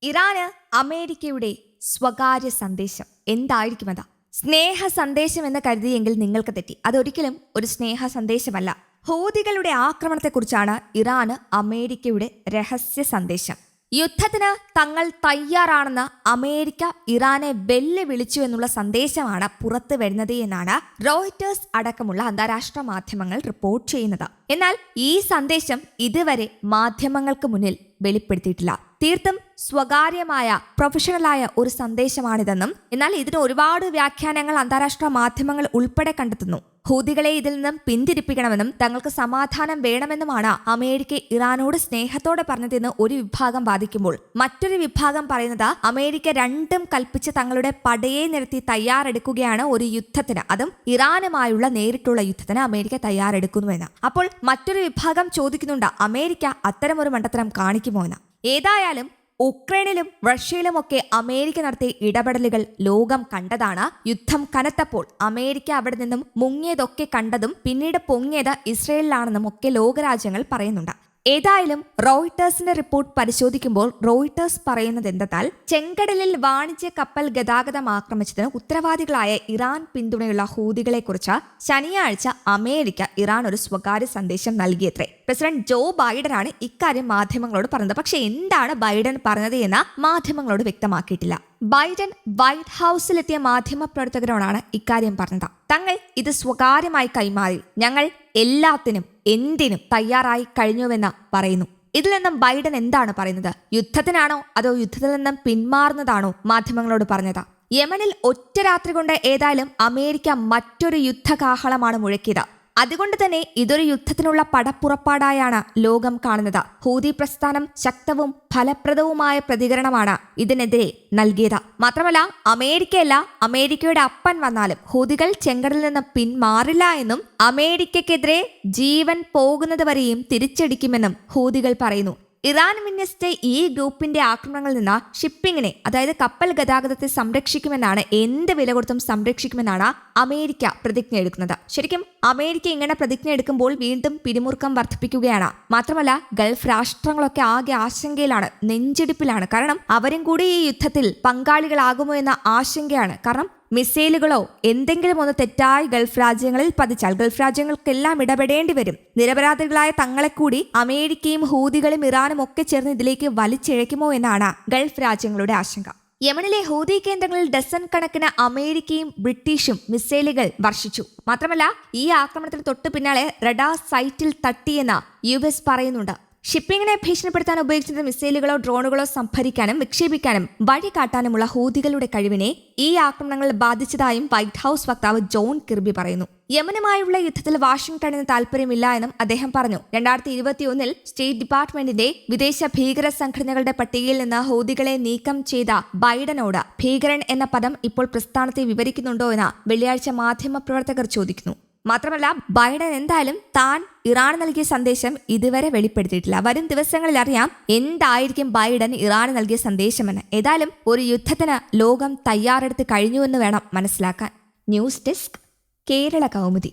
ഇറാന് അമേരിക്കയുടെ സ്വകാര്യ സന്ദേശം എന്തായിരിക്കും അത്? സ്നേഹ സന്ദേശം എന്ന് കരുതിയെങ്കിൽ നിങ്ങൾക്ക് തെറ്റി. അതൊരിക്കലും ഒരു സ്നേഹ സന്ദേശമല്ല. ഹൂതികളുടെ ആക്രമണത്തെക്കുറിച്ചാണ് ഇറാന് അമേരിക്കയുടെ രഹസ്യ സന്ദേശം. യുദ്ധത്തിന് തങ്ങൾ തയ്യാറാണെന്ന് അമേരിക്ക ഇറാനെ വെല്ലുവിളിച്ചു എന്നുള്ള സന്ദേശമാണ് പുറത്തു വരുന്നത് എന്നാണ് റോയിറ്റേഴ്സ് അടക്കമുള്ള അന്താരാഷ്ട്ര മാധ്യമങ്ങൾ റിപ്പോർട്ട് ചെയ്യുന്നത്. എന്നാൽ ഈ സന്ദേശം ഇതുവരെ മാധ്യമങ്ങൾക്ക് മുന്നിൽ വെളിപ്പെടുത്തിയിട്ടില്ല. തീർത്തും സ്വകാര്യമായ പ്രൊഫഷണലായ ഒരു സന്ദേശമാണിതെന്നും എന്നാൽ ഇതിന് ഒരുപാട് വ്യാഖ്യാനങ്ങൾ അന്താരാഷ്ട്ര മാധ്യമങ്ങൾ ഉൾപ്പെടെ കണ്ടെത്തുന്നു. ഹൂതികളെ ഇതിൽ നിന്നും പിന്തിരിപ്പിക്കണമെന്നും തങ്ങൾക്ക് സമാധാനം വേണമെന്നുമാണ് അമേരിക്ക ഇറാനോട് സ്നേഹത്തോടെ പറഞ്ഞതെന്ന് ഒരു വിഭാഗം വാദിക്കുമ്പോൾ മറ്റൊരു വിഭാഗം പറയുന്നത് അമേരിക്ക രണ്ടും കൽപ്പിച്ച് തങ്ങളുടെ പടയെ നിരത്തി തയ്യാറെടുക്കുകയാണ് ഒരു യുദ്ധത്തിന്, അതും ഇറാനുമായുള്ള നേരിട്ടുള്ള യുദ്ധത്തിന് അമേരിക്ക തയ്യാറെടുക്കുന്നുവെന്ന്. അപ്പോൾ മറ്റൊരു വിഭാഗം ചോദിക്കുന്നുണ്ട്, അമേരിക്ക അത്തരമൊരു മണ്ടത്തരം കാണിക്കുമോ എന്ന്. ഏതായാലും ഉക്രൈനിലും റഷ്യയിലുമൊക്കെ അമേരിക്ക നടത്തിയ ഇടപെടലുകൾ ലോകം കണ്ടതാണ്. യുദ്ധം കനത്തപ്പോൾ അമേരിക്ക അവിടെ നിന്നും മുങ്ങിയതൊക്കെ കണ്ടതും പിന്നീട് പൊങ്ങിയത് ഇസ്രയേലിലാണെന്നും ഒക്കെ ലോകരാജ്യങ്ങൾ പറയുന്നുണ്ട്. ഏതായാലും റോയിട്ടേഴ്സിന്റെ റിപ്പോർട്ട് പരിശോധിക്കുമ്പോൾ റോയിട്ടേഴ്സ് പറയുന്നത് എന്തെന്നാൽ, ചെങ്കടലിൽ വാണിജ്യ കപ്പൽ ഗതാഗതം ആക്രമിച്ചതിന് ഉത്തരവാദികളായ ഇറാൻ പിന്തുണയുള്ള ഹൂതികളെക്കുറിച്ച് ശനിയാഴ്ച അമേരിക്ക ഇറാൻ ഒരു സ്വകാര്യ സന്ദേശം നൽകിയത്രേ. പ്രസിഡന്റ് ജോ ബൈഡനാണ് ഇക്കാര്യം മാധ്യമങ്ങളോട് പറഞ്ഞത്. പക്ഷെ എന്താണ് ബൈഡൻ പറഞ്ഞത് എന്ന് മാധ്യമങ്ങളോട് വ്യക്തമാക്കിയിട്ടില്ല. ബൈഡൻ വൈറ്റ് ഹൌസിലെത്തിയ മാധ്യമപ്രവർത്തകരോടാണ് ഇക്കാര്യം പറഞ്ഞത്. തങ്ങൾ ഇത് സ്വകാര്യമായി കൈമാറി, ഞങ്ങൾ എല്ലാത്തിനും എന്തിനും തയ്യാറായി കഴിഞ്ഞുവെന്ന് പറയുന്നു. ഇതിൽ നിന്നും ബൈഡൻ എന്താണ് പറയുന്നത്? യുദ്ധത്തിനാണോ അതോ യുദ്ധത്തിൽ നിന്നും പിന്മാറുന്നതാണോ മാധ്യമങ്ങളോട് പറഞ്ഞത്? യമനിൽ ഒറ്റ രാത്രി കൊണ്ട് ഏതായാലും അമേരിക്ക മറ്റൊരു യുദ്ധകാഹളമാണ് മുഴക്കിയത്. അതുകൊണ്ട് തന്നെ ഇതൊരു യുദ്ധത്തിനുള്ള പടപ്പുറപ്പാടായാണ് ലോകം കാണുന്നത്. ഹൂതി പ്രസ്ഥാനം ശക്തവും ഫലപ്രദവുമായ പ്രതികരണമാണ് ഇതിനെതിരെ നൽകിയത്. മാത്രമല്ല, അമേരിക്കയല്ല അമേരിക്കയുടെ അപ്പൻ വന്നാലും ഹൂതികൾ ചെങ്കടലിൽ നിന്ന് പിന്മാറില്ല എന്നും അമേരിക്കക്കെതിരെ ജീവൻ പോകുന്നത് വരെയും തിരിച്ചടിക്കുമെന്നും ഹൂതികൾ പറയുന്നു. ഇറാൻ വിന്യസിച്ച ഈ ഗ്രൂപ്പിന്റെ ആക്രമണങ്ങളിൽ നിന്ന് ഷിപ്പിങ്ങിനെ, അതായത് കപ്പൽ ഗതാഗതത്തെ സംരക്ഷിക്കുമെന്നാണ്, എന്ത് വില കൊടുത്തും സംരക്ഷിക്കുമെന്നാണ് അമേരിക്ക പ്രതിജ്ഞ എടുക്കുന്നത്. ശരിക്കും അമേരിക്ക ഇങ്ങനെ പ്രതിജ്ഞ എടുക്കുമ്പോൾ വീണ്ടും പിരിമുറുക്കം വർദ്ധിപ്പിക്കുകയാണ്. മാത്രമല്ല, ഗൾഫ് രാഷ്ട്രങ്ങളൊക്കെ ആകെ ആശങ്കയിലാണ്, നെഞ്ചിടിപ്പിലാണ്. കാരണം അവരും കൂടി ഈ യുദ്ധത്തിൽ പങ്കാളികളാകുമോ എന്ന ആശങ്കയാണ്. കാരണം മിസൈലുകളോ എന്തെങ്കിലും ഒന്ന് തെറ്റായി ഗൾഫ് രാജ്യങ്ങളിൽ പതിച്ചാൽ ഗൾഫ് രാജ്യങ്ങൾക്കെല്ലാം ഇടപെടേണ്ടി വരും. നിരപരാധികളായ തങ്ങളെ കൂടി അമേരിക്കയും ഹൂതികളും ഇറാനും ഒക്കെ ചേർന്ന് ഇതിലേക്ക് വലിച്ചിഴയ്ക്കുമോ എന്നാണ് ഗൾഫ് രാജ്യങ്ങളുടെ ആശങ്ക. യമനിലെ ഹൂതി കേന്ദ്രങ്ങളിൽ ഡസൻ കണക്കിന് അമേരിക്കയും ബ്രിട്ടീഷും മിസൈലുകൾ വർഷിച്ചു. മാത്രമല്ല, ഈ ആക്രമണത്തിന് തൊട്ടു പിന്നാലെ റഡാർ സൈറ്റിൽ തട്ടിയെന്ന് US പറയുന്നുണ്ട്. ഷിപ്പിങ്ങിനെ ഭീഷണിപ്പെടുത്താൻ ഉപയോഗിച്ചിരുന്ന മിസൈലുകളോ ഡ്രോണുകളോ സംഭരിക്കാനും വിക്ഷേപിക്കാനും വഴി കാട്ടാനുമുള്ള ഹൂതികളുടെ കഴിവിനെ ഈ ആക്രമണങ്ങൾ ബാധിച്ചതായും വൈറ്റ് ഹൌസ് വക്താവ് ജോൺ കിർബി പറയുന്നു. യമനുമായുള്ള യുദ്ധത്തിൽ വാഷിംഗ്ടണിന് താല്പര്യമില്ല എന്നും അദ്ദേഹം പറഞ്ഞു. 2021 സ്റ്റേറ്റ് ഡിപ്പാർട്ട്മെന്റിന്റെ വിദേശ ഭീകര സംഘടനകളുടെ പട്ടികയിൽ നിന്ന് ഹൂതികളെ നീക്കം ചെയ്ത ബൈഡനോട് ഭീകരൻ എന്ന പദം ഇപ്പോൾ പ്രസ്ഥാനത്തെ വിവരിക്കുന്നുണ്ടോ എന്ന് വെള്ളിയാഴ്ച മാധ്യമപ്രവർത്തകർ ചോദിക്കുന്നു. മാത്രമല്ല, ബൈഡൻ എന്തായാലും താൻ ഇറാൻ നൽകിയ സന്ദേശം ഇതുവരെ വെളിപ്പെടുത്തിയിട്ടില്ല. വരും ദിവസങ്ങളിൽ അറിയാം എന്തായിരിക്കും ബൈഡൻ ഇറാന് നൽകിയ സന്ദേശമെന്ന്. ഏതായാലും ഒരു യുദ്ധത്തിന് ലോകം തയ്യാറെടുത്ത് കഴിഞ്ഞുവെന്ന് വേണം മനസ്സിലാക്കാൻ. News desk, Kerala Kaumudi.